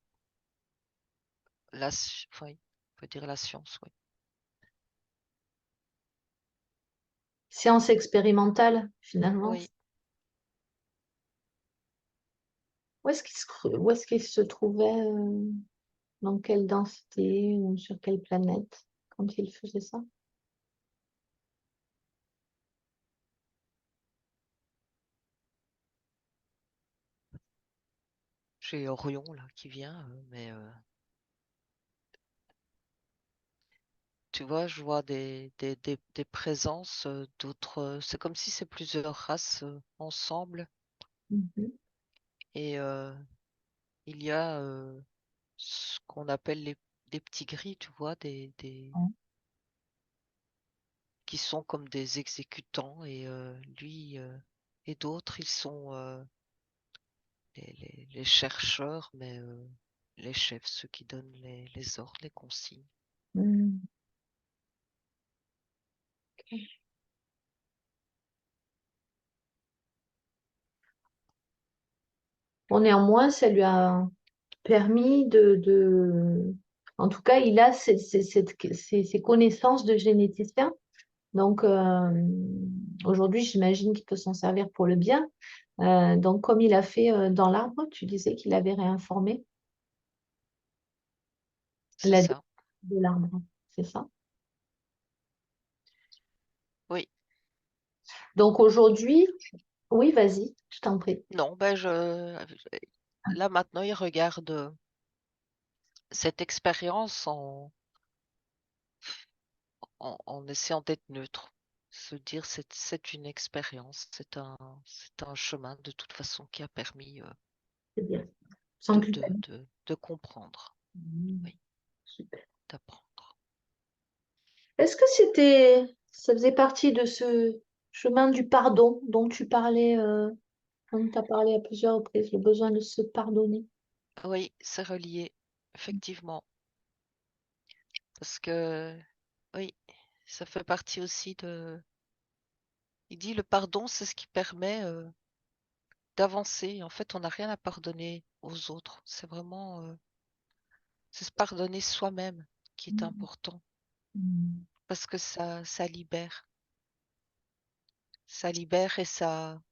enfin, on peut dire la science, oui. Science expérimentale, finalement. Oui, Où est-ce qu'il se trouvait, dans quelle densité ou sur quelle planète quand il faisait ça? j'ai Orion là qui vient, mais tu vois, je vois des présences d'autres. C'est comme si c'est plusieurs races ensemble. Mhm. Et il y a ce qu'on appelle les petits gris, tu vois, Ouais. qui sont comme des exécutants. Et lui et d'autres, ils sont les chercheurs, mais les chefs, ceux qui donnent les ordres, les consignes. Mm. Bon, néanmoins, ça lui a permis en tout cas, il a ces connaissances de généticien Donc, aujourd'hui, j'imagine qu'il peut s'en servir pour le bien. Donc, comme il a fait dans l'arbre, tu disais qu'il avait réinformé C'est la ça. de l'arbre, c'est ça? Oui. Donc, aujourd'hui, oui, vas-y, je t'en prie. Non, là maintenant, il regarde cette expérience en essayant d'être neutre. Se dire c'est une expérience, c'est un chemin de toute façon qui a permis C'est bien. Sans culpabilité. de comprendre, Mmh, oui, super. d'apprendre. Est-ce que ça faisait partie de ce chemin du pardon dont tu parlais, dont tu as parlé à plusieurs reprises, le besoin de se pardonner? Oui, c'est relié, effectivement, parce que oui, ça fait partie aussi il dit le pardon, c'est ce qui permet d'avancer. En fait, on n'a rien à pardonner aux autres. C'est se pardonner soi-même qui est Mmh. important Mmh. parce que ça libère. Ça libère et ça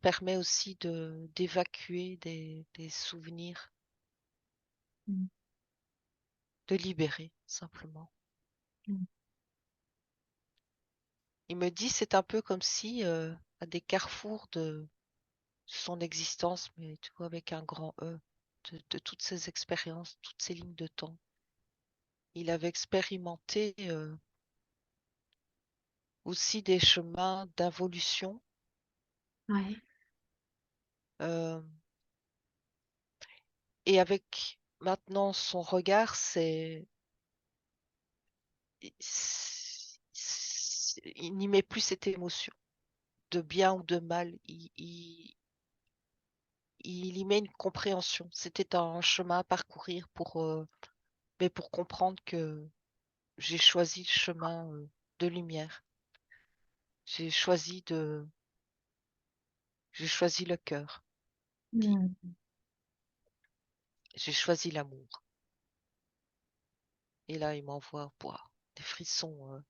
permet aussi d'évacuer des souvenirs, Mmh. de libérer simplement. Mmh. Il me dit c'est un peu comme si à des carrefours de son existence, mais tu vois avec un grand E, de toutes ces expériences, toutes ces lignes de temps, il avait expérimenté aussi des chemins d'involution. Ouais. euh, et avec maintenant son regard, il n'y met plus cette émotion de bien ou de mal. Il y met une compréhension. C'était un chemin à parcourir mais pour comprendre que j'ai choisi le chemin de lumière. J'ai choisi j'ai choisi le cœur, dit. Mmh. J'ai choisi l'amour. Et là, il m'envoie des frissons.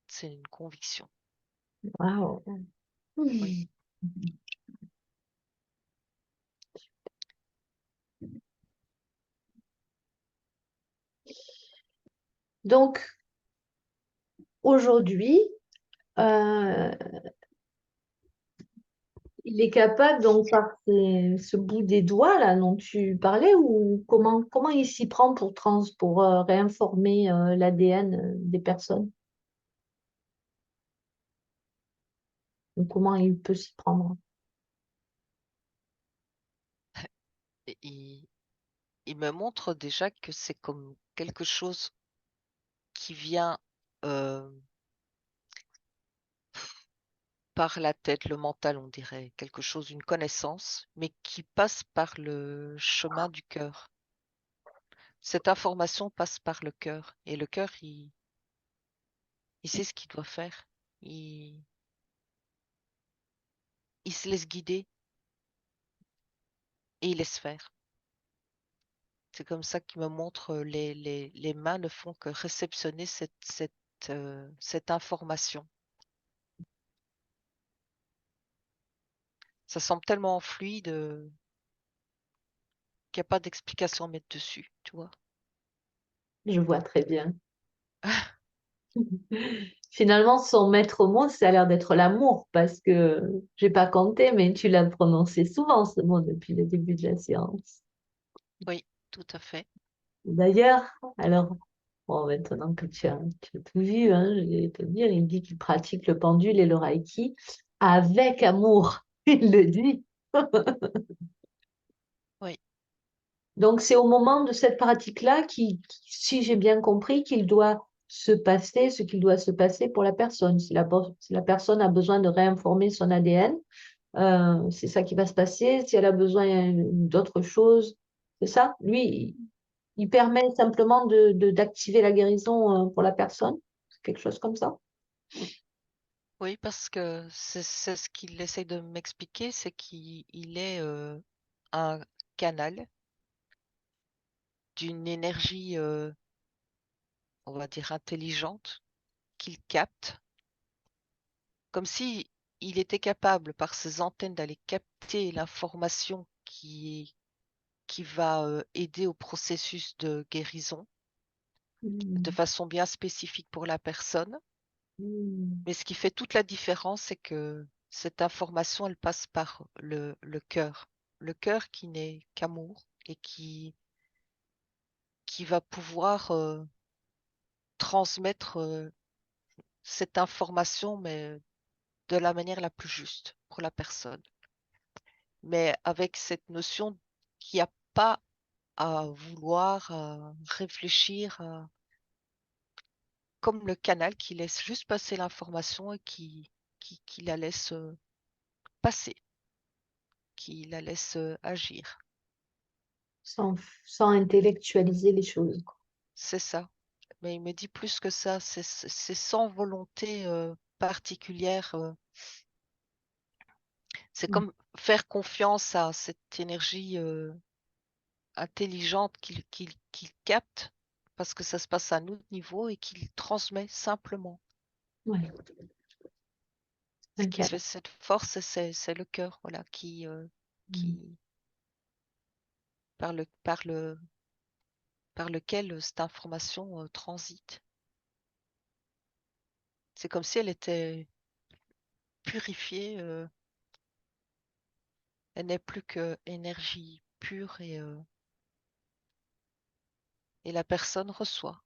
C'est une conviction. Waouh! Oui, Mmh. Donc, aujourd'hui, heu, il est capable donc par ce bout des doigts là dont tu parlais ou comment il s'y prend pour réinformer, l'ADN, des personnes? Ou comment il peut s'y prendre? et il me montre déjà que c'est comme quelque chose qui vient par la tête, le mental, on dirait, quelque chose, une connaissance, mais qui passe par le chemin du cœur. Cette information passe par le cœur, et le cœur, il sait ce qu'il doit faire. Il, il se laisse guider et il laisse faire. C'est comme ça qu'il me montre les mains ne font que réceptionner cette information. Ça semble tellement fluide qu'il n'y a pas d'explication à mettre dessus, tu vois. Je vois très bien. Finalement, son maître mot, ça a l'air d'être l'amour parce que j'ai pas compté, mais tu l'as prononcé souvent ce mot depuis le début de la séance. Oui, tout à fait. D'ailleurs, alors, bon, maintenant que tu as tout vu, hein, je vais te dire, il dit qu'il pratique le pendule et le reiki avec amour. Il le dit. Oui, Donc, c'est au moment de cette pratique-là si j'ai bien compris, qu'il doit se passer ce qu'il doit se passer pour la personne. Si la personne a besoin de réinformer son ADN, c'est ça qui va se passer. Si elle a besoin d'autre chose, c'est ça? Lui, il permet simplement d'activer la guérison, pour la personne? C'est quelque chose comme ça? oui, parce que c'est ce qu'il essaie de m'expliquer, c'est qu'il est un canal d'une énergie, on va dire, intelligente, qu'il capte, comme si il était capable par ses antennes d'aller capter l'information qui va aider au processus de guérison de Mm. façon bien spécifique pour la personne. Mm. Mais ce qui fait toute la différence, c'est que cette information, elle passe par le cœur. Le cœur qui n'est qu'amour et qui va pouvoir transmettre cette information, mais de la manière la plus juste pour la personne. Mais avec cette notion qu'il n'y a pas à vouloir, à réfléchir, comme le canal qui laisse juste passer l'information et qui la laisse passer, qui la laisse agir. Sans, sans intellectualiser les choses, quoi. C'est ça. Mais il me dit plus que ça, c'est sans volonté particulière. C'est Mm. comme faire confiance à cette énergie intelligente qu'il capte, parce que ça se passe à un autre niveau et qu'il transmet simplement. Ouais. Ce Ok. qui fait cette force, c'est le cœur, voilà, Mm. qui par lequel cette information transite. C'est comme si elle était purifiée, elle n'est plus que énergie pure et la personne reçoit.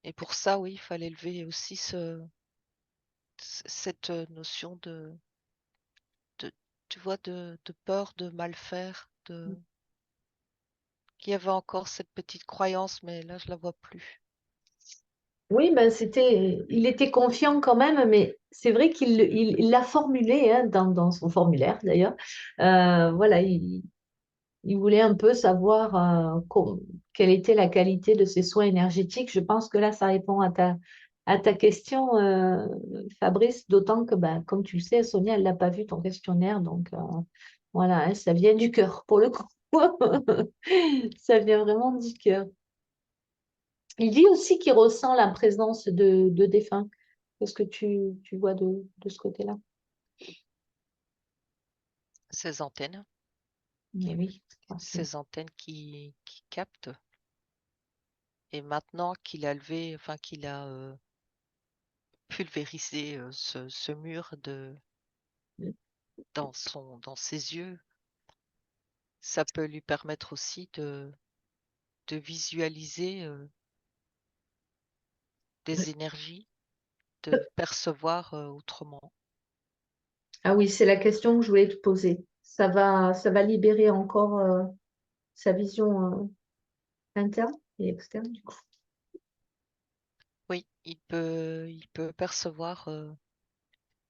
Et pour ça, oui, il fallait élever aussi cette notion de, tu vois, de peur de mal faire, qu'il y avait encore cette petite croyance, mais là, je la vois plus. Oui, ben il était confiant quand même, mais c'est vrai il l'a formulé, hein, dans son formulaire d'ailleurs. Voilà, il voulait un peu savoir quelle était la qualité de ses soins énergétiques. Je pense que là, ça répond à ta question, Fabrice, d'autant que, ben, comme tu le sais, Sonia, elle n'a pas vu ton questionnaire, donc voilà, hein, ça vient du cœur pour le coup. Ça vient vraiment du cœur. Il dit aussi qu'il ressent la présence de défunts. Qu'est-ce que tu vois de ce côté-là? Ces antennes, Mais oui, ces antennes qui captent. Et maintenant qu'il a levé, enfin qu'il a pulvérisé ce mur dans ses yeux, ça peut lui permettre aussi de visualiser des énergies, de percevoir autrement. ah oui, c'est la question que je voulais te poser. Ça va libérer encore sa vision interne et externe, du coup. Oui, il peut percevoir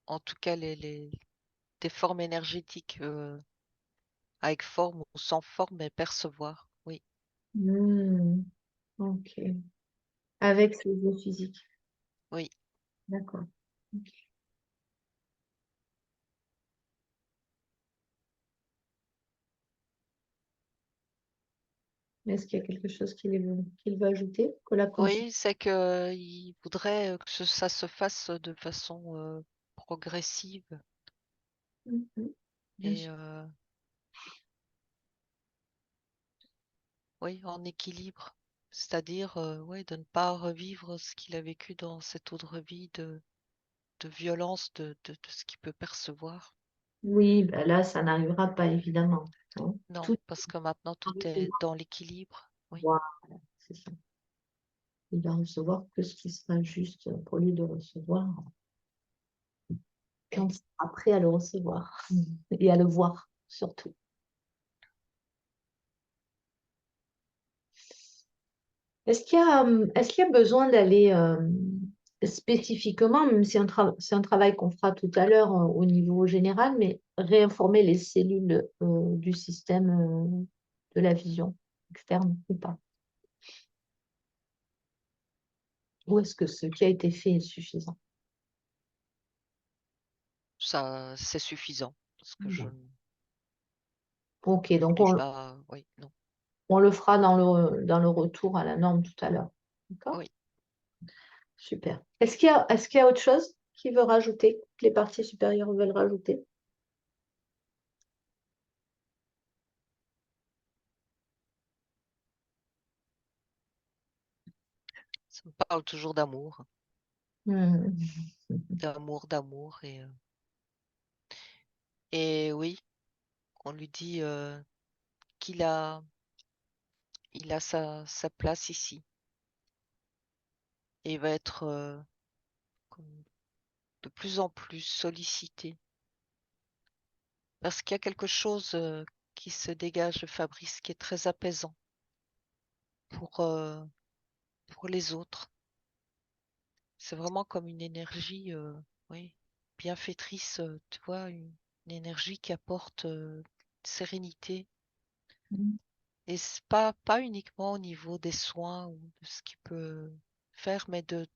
en tout cas des formes énergétiques avec forme ou sans forme, mais percevoir. Oui, Hmm, ok. Avec ses yeux physiques. oui, D'accord. Ok. Est-ce qu'il y a quelque chose qu'il veut ajouter? Que la conscience. oui, c'est que il voudrait que ça se fasse de façon progressive Mhm, bien et sûr. oui, en équilibre. C'est-à-dire, ouais, de ne pas revivre ce qu'il a vécu dans cette autre vie de violence de ce qu'il peut percevoir. Oui, ben là, ça n'arrivera pas, évidemment, hein. Non, Tout parce que maintenant tout est arrivera. dans l'équilibre. Oui, Voilà, c'est ça. Il va recevoir que ce qui sera juste pour lui de recevoir quand oui. il sera prêt à le recevoir et à le voir, surtout. Est-ce qu'il y a besoin d'aller spécifiquement, même si c'est un travail qu'on fera tout à l'heure au niveau général, mais réinformer les cellules du système de la vision externe ou pas? Ou est-ce que ce qui a été fait est suffisant? Ça, c'est suffisant parce que je Bon. ne Ok, donc n'ai pas. Oui, non. On le fera dans le retour à la norme tout à l'heure. D'accord? Oui. Super. Est-ce qu'il y a autre chose qui veut rajouter, que les parties supérieures veulent rajouter? Ça me parle toujours d'amour, Hmm. d'amour. Et oui, on lui dit qu'il a, il a sa place ici. Et il va être de plus en plus sollicité. Parce qu'il y a quelque chose qui se dégage de Fabrice qui est très apaisant pour, euh, pour les autres. C'est vraiment comme une énergie, oui, bienfaitrice, tu vois, une énergie qui apporte sérénité. Et c'est pas uniquement au niveau des soins ou de ce qu'il peut faire, mais de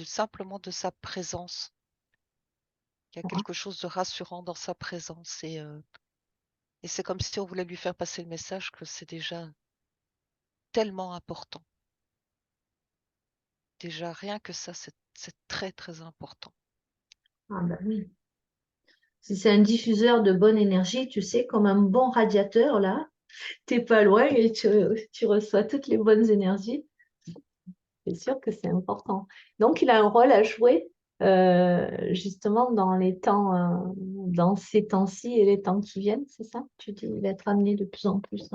simplement de sa présence. Il y a quelque chose de rassurant dans sa présence. Et c'est comme si on voulait lui faire passer le message que c'est déjà tellement important. Déjà, rien que ça, c'est très, très important. Ah bah oui. Si c'est un diffuseur de bonne énergie, tu sais, comme un bon radiateur, là, t'es pas loin et tu reçois toutes les bonnes énergies. C'est sûr que c'est important. Donc, il a un rôle à jouer justement dans les temps, dans ces temps-ci et les temps qui viennent, c'est ça? Tu dis, il va être amené de plus en plus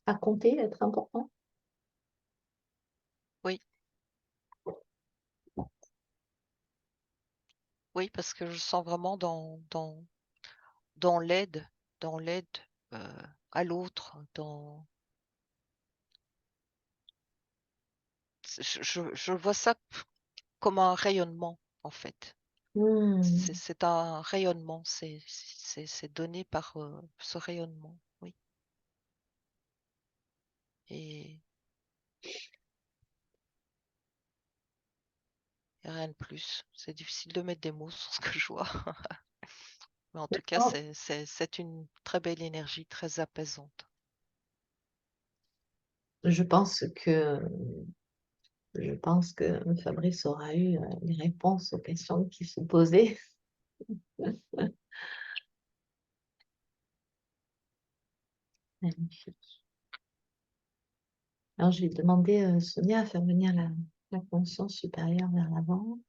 à compter, à être important. Oui, oui, parce que je sens vraiment dans l'aide, dans l'aide à l'autre, je vois ça comme un rayonnement, en fait. Hmm. C'est un rayonnement, c'est donné par ce rayonnement, oui. Et rien de plus. C'est difficile de mettre des mots sur ce que je vois. Mais en tout cas, Oh, c'est une très belle énergie, très apaisante. Je pense que, je pense que Fabrice aura eu les réponses aux questions qui se posaient. Magnifique. Alors, je vais demander Sonia à faire venir la conscience supérieure vers l'avant.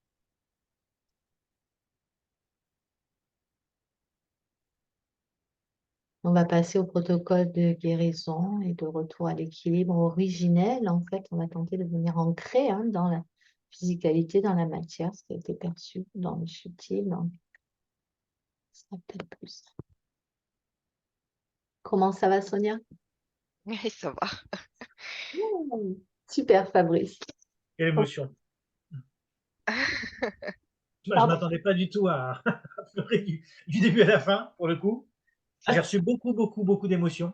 On va passer au protocole de guérison et de retour à l'équilibre originel. En fait, on va tenter de venir ancrer dans la physicalité, dans la matière, ce qui a été perçu dans le subtil. Ce sera peut-être plus. Comment ça va, Sonia? Oui, ça va. Super, Fabrice. Quelle émotion. Je ne Pardon? m'attendais pas du tout à pleurer du début à la fin, pour le coup. J'ai reçu beaucoup d'émotions.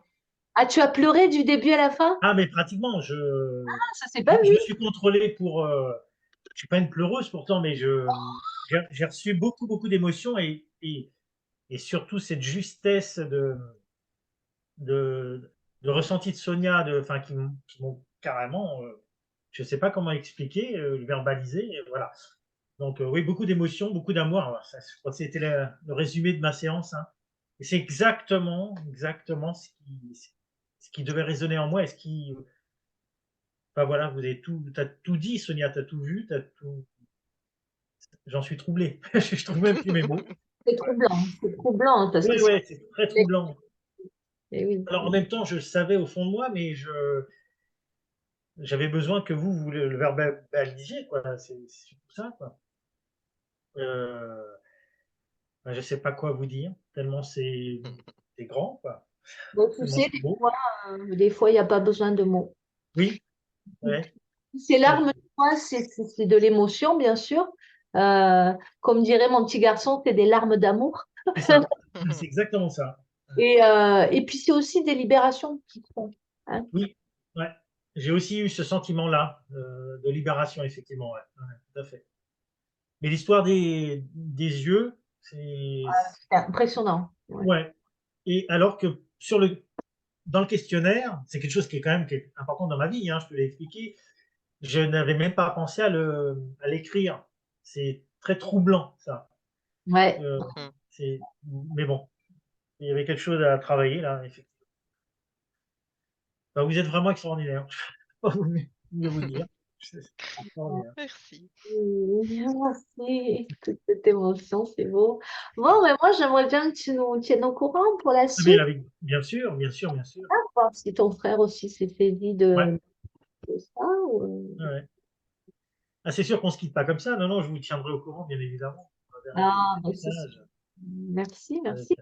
Ah, tu as pleuré du début à la fin? Ah, mais pratiquement, Ah, ça s'est pas je vu. me suis contrôlé pour. Je suis pas une pleureuse pourtant, mais j'ai reçu beaucoup d'émotions et surtout cette justesse de ressenti de Sonia, enfin, qui m'ont carrément. Je ne sais pas comment expliquer, le verbaliser, et voilà. Donc, oui, beaucoup d'émotions, beaucoup d'amour. Alors, je crois que c'était le résumé de ma séance, hein. Et c'est exactement ce qui devait résonner en moi et ce qui. Enfin voilà, vous avez tout, t'as tout dit, Sonia, t'as tout vu, t'as tout. J'en suis troublé. Je trouve même plus mes mots. C'est troublant parce que Oui, ouais, c'est très troublant. Eh oui. Alors en même temps, je le savais au fond de moi, mais j'avais besoin que vous le verbalisiez, quoi. C'est pour ça, quoi. Euh, ben, je sais pas quoi vous dire, tellement c'est grand, quoi. Bon, tu Tellement sais, c'est beau. des fois, il n'y a pas besoin de mots. Oui, ouais, Ces tout à larmes, fait. de joie, c'est de l'émotion, bien sûr. Euh, Comme dirait mon petit garçon, c'est des larmes d'amour. C'est ça. C'est exactement ça. Et puis, c'est aussi des libérations qui se font. Hein. Oui, ouais. J'ai aussi eu ce sentiment-là de libération, effectivement. Ouais, ouais, tout à fait. Mais l'histoire des yeux, c'est. C'est impressionnant. Ouais. Ouais. Et alors que sur le. dans le questionnaire, c'est quelque chose qui est quand même qui est important dans ma vie, hein, je te l'ai expliqué. Je n'avais même pas pensé à l'écrire. C'est très troublant, ça. Ouais. Euh, Mhm. mais bon, il y avait quelque chose à travailler là, effectivement. Bah, vous êtes vraiment extraordinaire. Je ne sais pas mieux vous dire. C'est extraordinaire. Merci. Merci. Toute cette émotion, c'est beau. Bon, mais moi, j'aimerais bien que tu nous tiennes au courant pour la Ah, mais suite. bien sûr, bien sûr, bien sûr. Voir si ton frère aussi s'est saisi Ouais, de ça. ouais, ouais. Ah, c'est sûr qu'on ne se quitte pas comme ça. Non, non, je vous tiendrai au courant, bien évidemment. À travers Ah, des bah, c'est messages. Merci, Avec, merci.